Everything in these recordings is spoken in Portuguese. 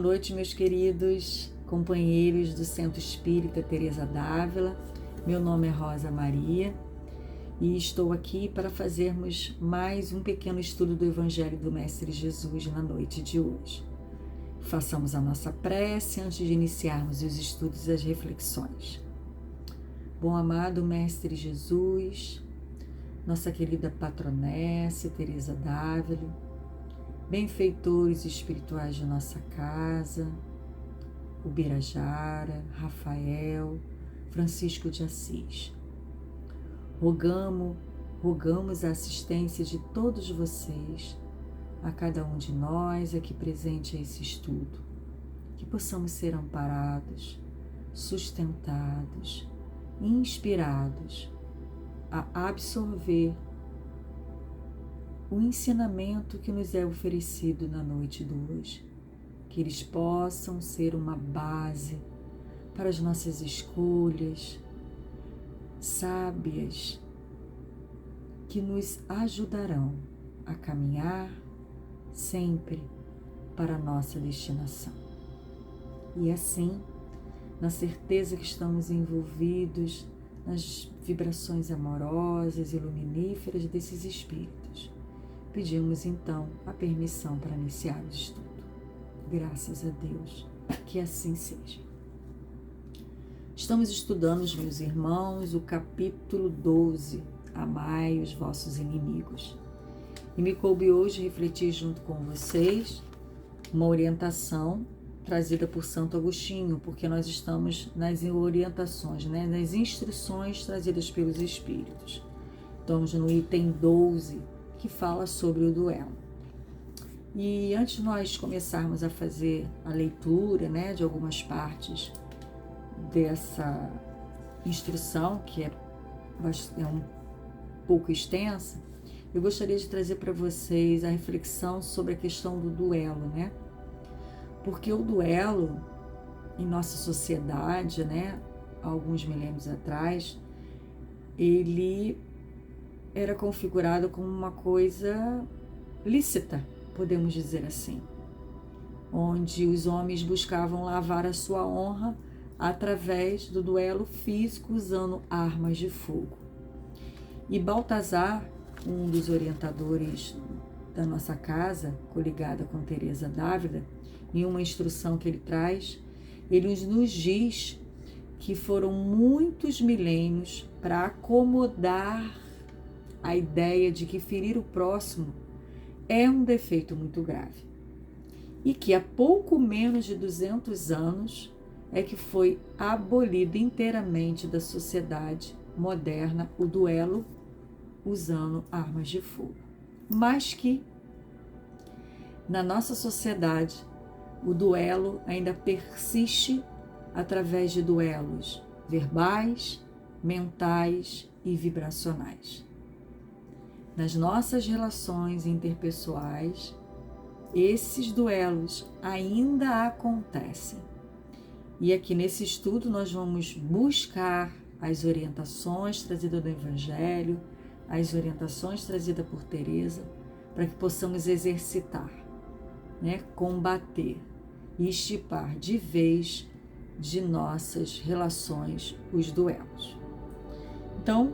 noite, meus queridos companheiros do Centro Espírita Teresa d'Ávila. Meu nome é Rosa Maria e estou aqui para fazermos mais um pequeno estudo do Evangelho do Mestre Jesus na noite de hoje. Façamos a nossa prece antes de iniciarmos os estudos e as reflexões. Bom amado Mestre Jesus, nossa querida patronessa Teresa d'Ávila, benfeitores espirituais de nossa casa, Ubirajara, Rafael, Francisco de Assis. Rogamos a assistência de todos vocês, a cada um de nós aqui presente a esse estudo, que possamos ser amparados, sustentados, inspirados a absorver o ensinamento que nos é oferecido na noite de hoje, que eles possam ser uma base para as nossas escolhas sábias, que nos ajudarão a caminhar sempre para a nossa destinação. E assim, na certeza que estamos envolvidos nas vibrações amorosas e luminíferas desses espíritos, pedimos então a permissão para iniciar o estudo. Graças a Deus, que assim seja. Estamos estudando, meus irmãos, o capítulo 12, Amai os vossos inimigos. E me coube hoje refletir junto com vocês uma orientação trazida por Santo Agostinho, porque nós estamos nas orientações, nas instruções trazidas pelos Espíritos. Estamos no item 12, que fala sobre o duelo. E antes de nós começarmos a fazer a leitura, de algumas partes dessa instrução, que é um pouco extensa, eu gostaria de trazer para vocês a reflexão sobre a questão do duelo, Porque o duelo, em nossa sociedade, há alguns milênios atrás, ele era configurado como uma coisa lícita, podemos dizer assim, onde os homens buscavam lavar a sua honra através do duelo físico usando armas de fogo. E Baltazar, um dos orientadores da nossa casa, coligada com Teresa d'Ávila, em uma instrução que ele traz, ele nos diz que foram muitos milênios para acomodar a ideia de que ferir o próximo é um defeito muito grave. E que há pouco menos de 200 anos é que foi abolido inteiramente da sociedade moderna o duelo usando armas de fogo. Mas que na nossa sociedade o duelo ainda persiste através de duelos verbais, mentais e vibracionais. Nas nossas relações interpessoais, esses duelos ainda acontecem. E aqui nesse estudo nós vamos buscar as orientações trazidas do Evangelho, as orientações trazidas por Teresa, para que possamos exercitar, combater e extirpar de vez de nossas relações os duelos. Então,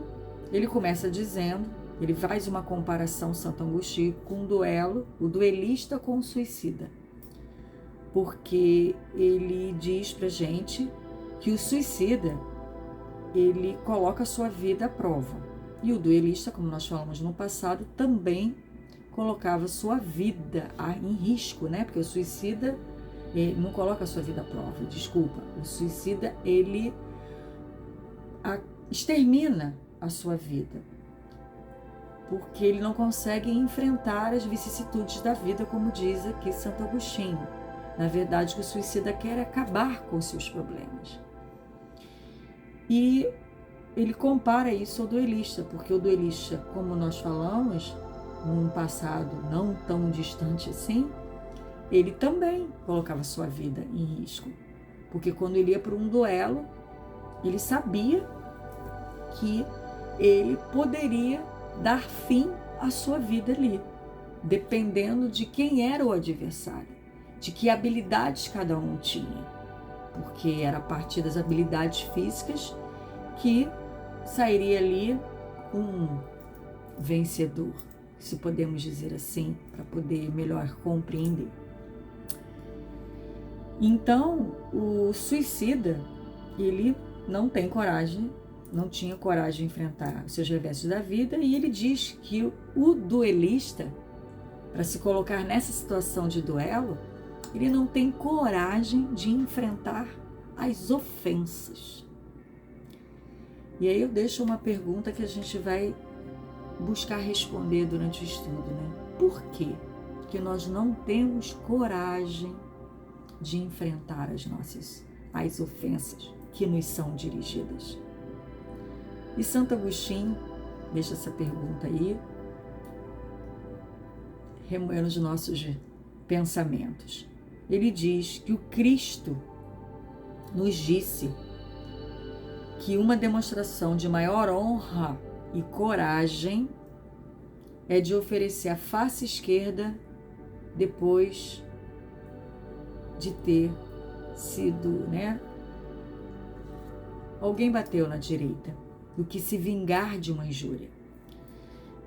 ele começa dizendo, ele faz uma comparação, Santo Agostinho, com um duelo, o duelista com o suicida. Porque ele diz pra gente que o suicida, ele coloca a sua vida à prova. E o duelista, como nós falamos no passado, também colocava a sua vida em risco, Porque o suicida não coloca a sua vida à prova, o suicida, ele extermina a sua vida, porque ele não consegue enfrentar as vicissitudes da vida, como diz aqui Santo Agostinho. Na verdade, o suicida quer acabar com os seus problemas. E ele compara isso ao duelista, porque o duelista, como nós falamos, num passado não tão distante assim, ele também colocava sua vida em risco. Porque quando ele ia para um duelo, ele sabia que ele poderia dar fim à sua vida ali, dependendo de quem era o adversário. de que habilidades cada um tinha, porque era a partir das habilidades físicas que sairia ali um vencedor, se podemos dizer assim, para poder melhor compreender. Então, o suicida, ele não tem coragem, não tinha coragem de enfrentar os seus revestes da vida, e ele diz que o duelista, para se colocar nessa situação de duelo, ele não tem coragem de enfrentar as ofensas. E aí eu deixo uma pergunta que a gente vai buscar responder durante o estudo, né? Por quê que nós não temos coragem de enfrentar as ofensas que nos são dirigidas? E Santo Agostinho deixa essa pergunta aí, remoendo os nossos pensamentos. Ele diz que o Cristo nos disse que uma demonstração de maior honra e coragem é de oferecer a face esquerda depois de ter sido, alguém bateu na direita, do que se vingar de uma injúria.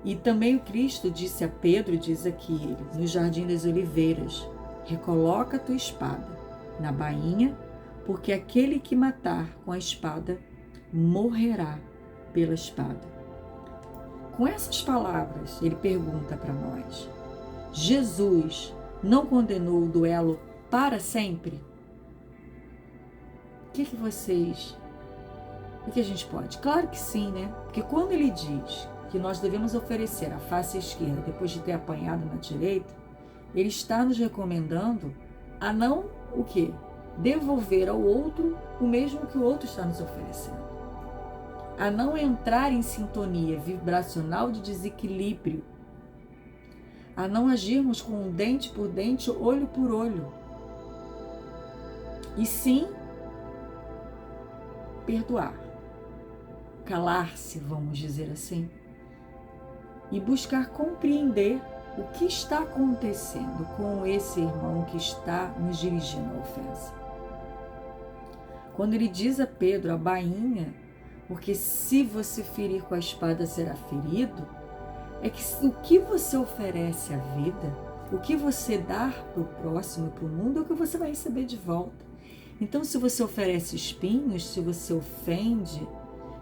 E também o Cristo disse a Pedro, diz aqui ele, no Jardim das Oliveiras: recoloca a tua espada na bainha, porque aquele que matar com a espada morrerá pela espada. Com essas palavras, ele pergunta para nós: Jesus não condenou o duelo para sempre? O que a gente pode? Claro que sim, né? Porque quando ele diz que nós devemos oferecer a face esquerda depois de ter apanhado na direita, ele está nos recomendando a não o quê? Devolver ao outro o mesmo que o outro está nos oferecendo. A não entrar em sintonia vibracional de desequilíbrio. A não agirmos com dente por dente, olho por olho. E sim, perdoar. Calar-se, vamos dizer assim. E buscar compreender o que está acontecendo com esse irmão que está nos dirigindo a ofensa. Quando ele diz a Pedro, a bainha, porque se você ferir com a espada será ferido, é que o que você oferece à vida, o que você dá para o próximo e para o mundo, é o que você vai receber de volta. Então, se você oferece espinhos, se você ofende,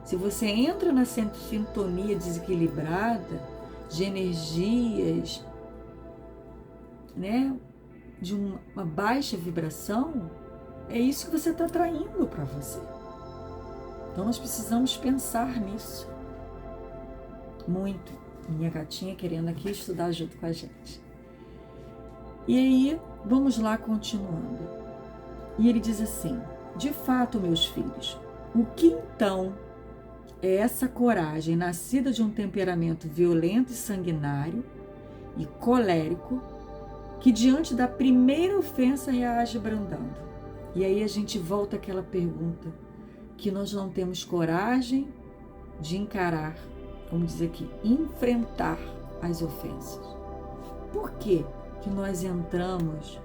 se você entra na sintonia desequilibrada, de energias, de uma baixa vibração, é isso que você está atraindo para você. Então nós precisamos pensar nisso muito. Minha gatinha querendo aqui estudar junto com a gente. E aí, vamos lá continuando. E ele diz assim: de fato, meus filhos, o que então é essa coragem nascida de um temperamento violento e sanguinário e colérico que diante da primeira ofensa reage brandando? E aí a gente volta àquela pergunta que nós não temos coragem de encarar, vamos dizer aqui, enfrentar as ofensas. Por que que nós entramos,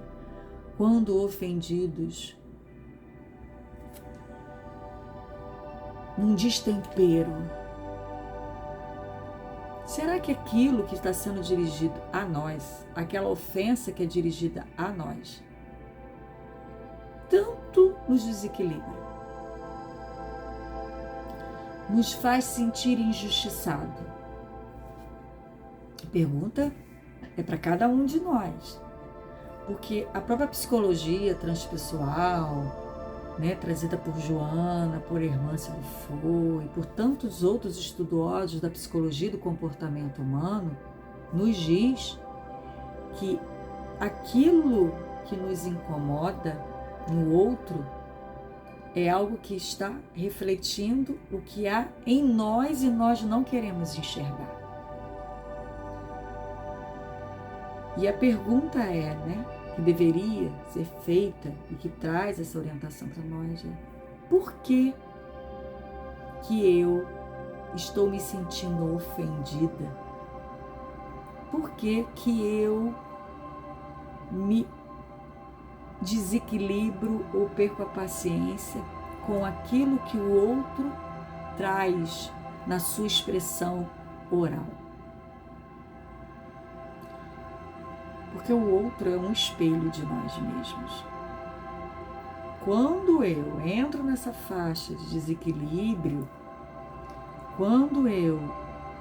quando ofendidos, num destempero? Será que aquilo que está sendo dirigido a nós, aquela ofensa que é dirigida a nós, tanto nos desequilibra, nos faz sentir injustiçado? A pergunta é para cada um de nós, porque a própria psicologia transpessoal, trazida por Joana, por Hermance Dufour e por tantos outros estudiosos da psicologia do comportamento humano, nos diz que aquilo que nos incomoda no outro é algo que está refletindo o que há em nós e nós não queremos enxergar. E a pergunta é, que deveria ser feita e que traz essa orientação para nós, por que eu estou me sentindo ofendida? Por que eu me desequilibro ou perco a paciência com aquilo que o outro traz na sua expressão oral. Porque o outro é um espelho de nós mesmos. Quando eu entro nessa faixa de desequilíbrio, quando eu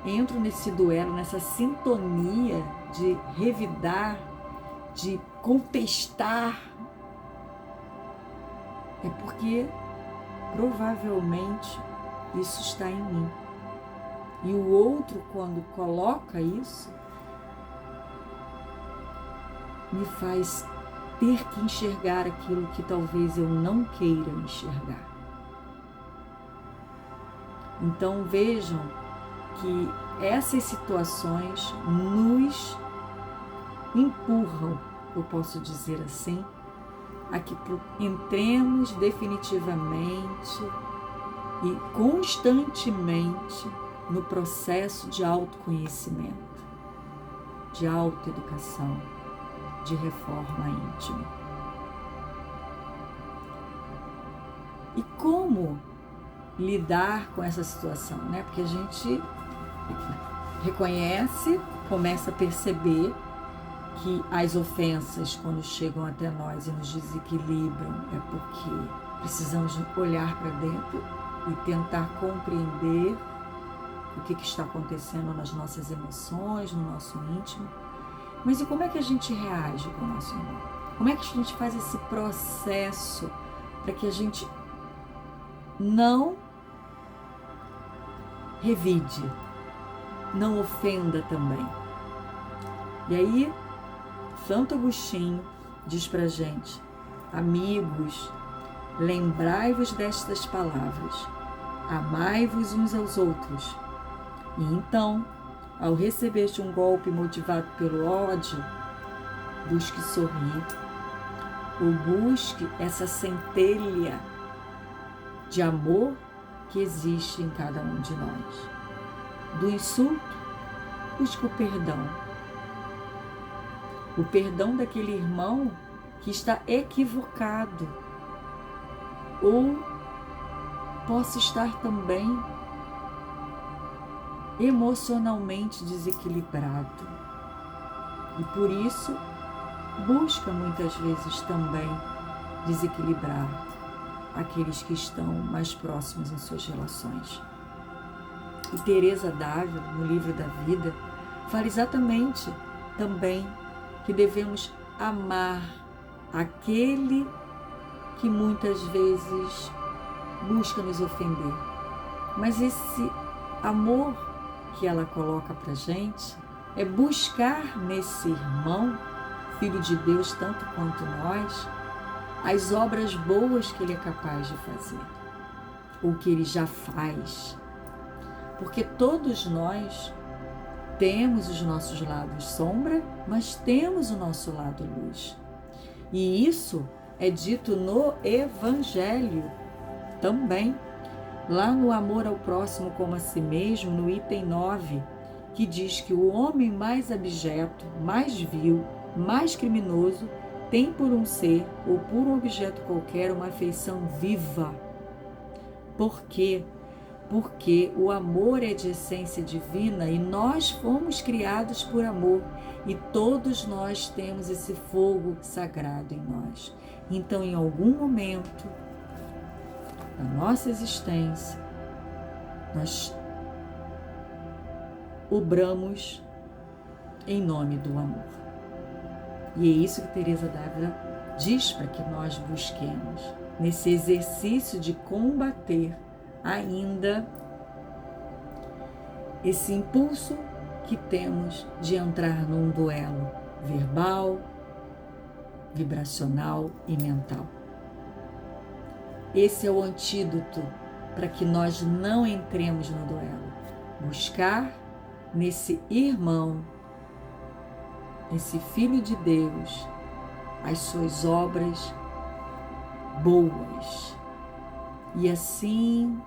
entro nesse duelo, nessa sintonia de revidar, de contestar, é porque provavelmente isso está em mim. E o outro, quando coloca isso, me faz ter que enxergar aquilo que talvez eu não queira enxergar. Então vejam que essas situações nos empurram, eu posso dizer assim, a que entremos definitivamente e constantemente no processo de autoconhecimento, de autoeducação, de reforma íntima. E como lidar com essa situação, né? Porque a gente reconhece, começa a perceber que as ofensas, quando chegam até nós e nos desequilibram, é porque precisamos olhar para dentro e tentar compreender o que está acontecendo nas nossas emoções, no nosso íntimo. Mas e como é que a gente reage com o nosso irmão? Como é que a gente faz esse processo para que a gente não revide, não ofenda também? E aí, Santo Agostinho diz pra gente: amigos, lembrai-vos destas palavras, amai-vos uns aos outros. E então, ao receber um golpe motivado pelo ódio, busque sorrir, ou busque essa centelha de amor que existe em cada um de nós. Do insulto, busque o perdão daquele irmão que está equivocado, ou possa estar também emocionalmente desequilibrado. E por isso, busca muitas vezes também desequilibrar aqueles que estão mais próximos em suas relações. E Teresa d'Ávila, no livro da vida, fala exatamente também que devemos amar aquele que muitas vezes busca nos ofender. Mas esse amor que ela coloca pra gente é buscar nesse irmão, filho de Deus tanto quanto nós, as obras boas que ele é capaz de fazer, ou que ele já faz. Porque todos nós temos os nossos lados sombra, mas temos o nosso lado luz. E isso é dito no Evangelho também, lá no Amor ao Próximo como a si mesmo, no item 9, que diz que o homem mais abjeto, mais vil, mais criminoso, tem por um ser ou por um objeto qualquer uma afeição viva. Por quê? Porque o amor é de essência divina e nós fomos criados por amor e todos nós temos esse fogo sagrado em nós. Então, em algum momento da nossa existência, nós obramos em nome do amor. E é isso que Teresa d'Ávila diz para que nós busquemos, nesse exercício de combater ainda esse impulso que temos de entrar num duelo verbal, vibracional e mental. Esse é o antídoto para que nós não entremos no duelo. Buscar nesse irmão, nesse Filho de Deus, as suas obras boas. E assim,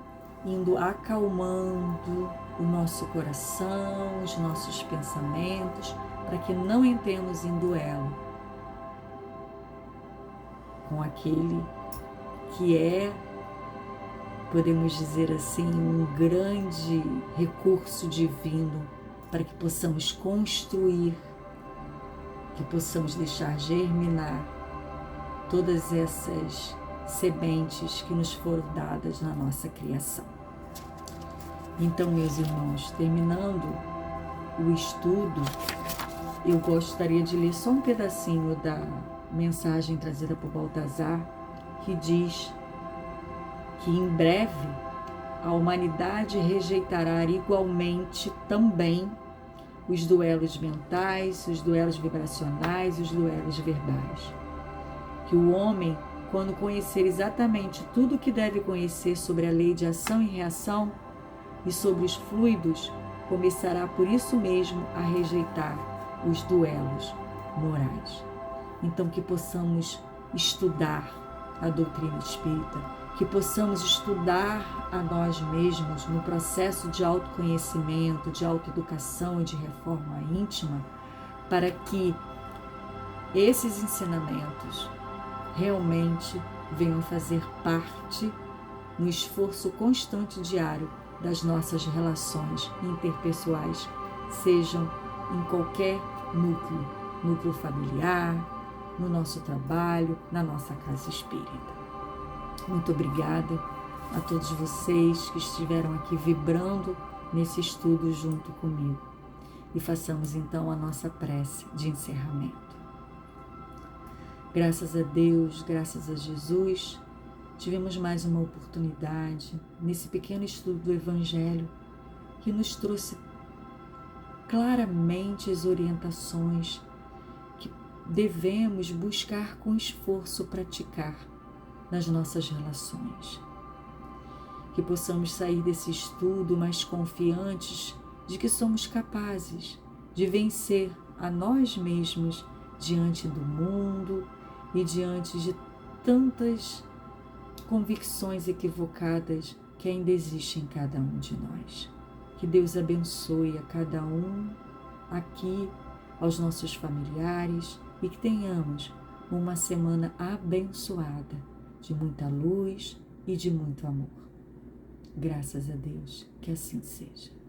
indo acalmando o nosso coração, os nossos pensamentos, para que não entremos em duelo. com aquele que é, podemos dizer assim, um grande recurso divino para que possamos construir, que possamos deixar germinar todas essas sementes que nos foram dadas na nossa criação. Então, meus irmãos, terminando o estudo, eu gostaria de ler só um pedacinho da mensagem trazida por Baltazar, que diz que em breve a humanidade rejeitará igualmente também os duelos mentais, os duelos vibracionais e os duelos verbais. Que o homem, quando conhecer exatamente tudo o que deve conhecer sobre a lei de ação e reação e sobre os fluidos, começará por isso mesmo a rejeitar os duelos morais. Então, que possamos estudar a doutrina espírita, que possamos estudar a nós mesmos no processo de autoconhecimento, de autoeducação e de reforma íntima, para que esses ensinamentos realmente venham fazer parte no esforço constante diário das nossas relações interpessoais, sejam em qualquer núcleo familiar, no nosso trabalho, na nossa casa espírita. Muito obrigada a todos vocês que estiveram aqui vibrando nesse estudo junto comigo. E façamos então a nossa prece de encerramento. Graças a Deus, graças a Jesus, tivemos mais uma oportunidade nesse pequeno estudo do Evangelho que nos trouxe claramente as orientações que devemos buscar com esforço praticar nas nossas relações. Que possamos sair desse estudo mais confiantes de que somos capazes de vencer a nós mesmos diante do mundo e diante de tantas convicções equivocadas que ainda existem em cada um de nós. Que Deus abençoe a cada um aqui, aos nossos familiares, e que tenhamos uma semana abençoada, de muita luz e de muito amor. Graças a Deus, que assim seja.